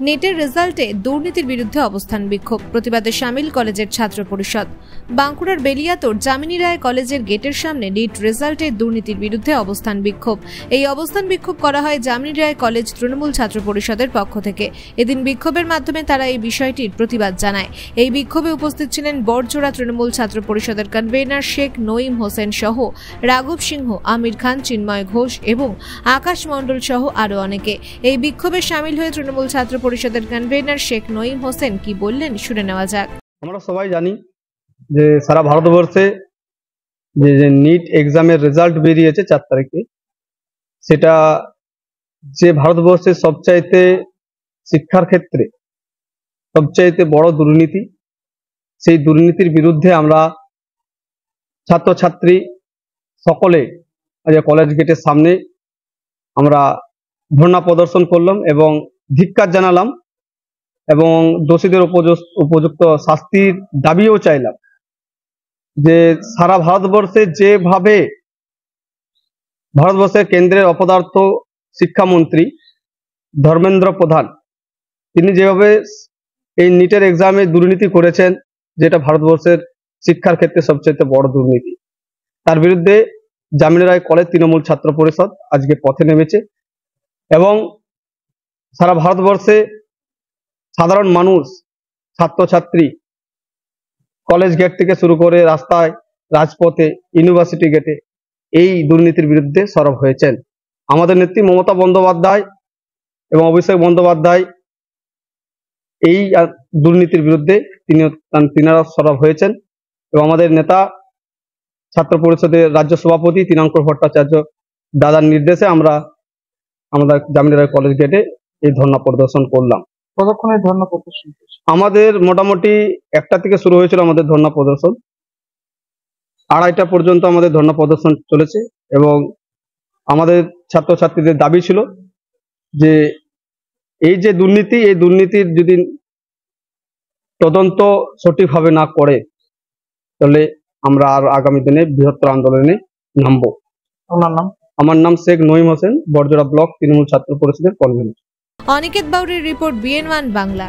নেটের রেজাল্টে দুর্নীতির বিরুদ্ধে অবস্থান বিক্ষোভ, প্রতিবাদে সামিল কলেজের ছাত্র পরিষদ। বাঁকুড়ার বেলিয়াতোড় যামিনী রায় কলেজের গেটের সামনে নিট রেজাল্টে দুর্নীতির বিরুদ্ধে অবস্থান বিক্ষোভ। এই অবস্থান বিক্ষোভ করা হয় যামিনী রায় কলেজ তৃণমূল ছাত্র পরিষদের পক্ষ থেকে। এদিন বিক্ষোভের মাধ্যমে তারা এই বিষয়টির প্রতিবাদ জানায়। এই বিক্ষোভে উপস্থিত ছিলেন বড়জোড়া তৃণমূল ছাত্র পরিষদের কনভেনার শেখ নঈম হোসেন সহ রাঘব সিংহ, আমির খান, চিন্ময় ঘোষ এবং আকাশ মণ্ডল সহ আরো অনেকে। এই বিক্ষোভে সামিল হয়ে তৃণমূল ছাত্র পরিষদের কনভেনার শেখ নঈম হোসেন কি বললেন শুনে নেওয়া যাক। আমরা সবাই জানি যে সারা ভারতবর্ষে যে নিট এক্সামের রেজাল্ট বেরিয়েছে 4 তারিখে, সেটা যে ভারতবর্ষের সবচাইতে শিক্ষার ক্ষেত্রে সবচাইতে বড় দুর্নীতি। সেই দুর্নীতির বিরুদ্ধে আমরা ছাত্রছাত্রী সকলে আজ কলেজ গেটের সামনে আমরা ধর্ণা প্রদর্শন করলাম এবং ধিক্কার জানালাম এবং দোষীদের উপযুক্ত শাস্তির দাবিও চাইলাম। যে সারা ভারতবর্ষে যেভাবে ভারতবর্ষের কেন্দ্রের অপদার্থ শিক্ষামন্ত্রী ধর্মেন্দ্র প্রধান তিনি যেভাবে এই নিটের এক্সামে দুর্নীতি করেছেন, যেটা ভারতবর্ষের শিক্ষার ক্ষেত্রে সবচেয়ে বড় দুর্নীতি, তার বিরুদ্ধে যামিনী রায় কলেজ তৃণমূল ছাত্র পরিষদ আজকে পথে নেমেছে এবং সারা ভারতবর্ষে সাধারণ মানুষ, ছাত্রছাত্রী কলেজ গেট থেকে শুরু করে রাস্তায়, রাজপথে, ইউনিভার্সিটি গেটে এই দুর্নীতির বিরুদ্ধে সরব হয়েছেন। আমাদের নেত্রী মমতা বন্দ্যোপাধ্যায় এবং অভিষেক বন্দ্যোপাধ্যায় এই দুর্নীতির বিরুদ্ধে তিনারা সরব হয়েছেন এবং আমাদের নেতা ছাত্র পরিষদের রাজ্য সভাপতি তিনাঙ্কর ভট্টাচার্য দাদার নির্দেশে আমরা যামিনী রায় কলেজ গেটে এই ধর্ণা প্রদর্শন করলাম। কতক্ষণের ধর্ণা প্রদর্শন? আমাদের মোটামুটি 1টা থেকে শুরু হয়েছিল আমাদের ধর্ণা প্রদর্শন, 2:30টা পর্যন্ত আমাদের ধর্ণা প্রদর্শন চলেছে এবং আমাদের ছাত্রছাত্রীদের দাবি ছিল যে এই যে দুর্নীতি, এই দুর্নীতির যদি তদন্ত সঠিকভাবে না করে তাহলে আমরা আর আগামী দিনে বৃহত্তর আন্দোলনে নামবো। আমার নাম শেখ নঈম হোসেন, বড়জোড়া ব্লক তৃণমূল ছাত্র পরিষদের কনভেনার। অনিকেত বাউরির রিপোর্ট, BN1 বাংলা।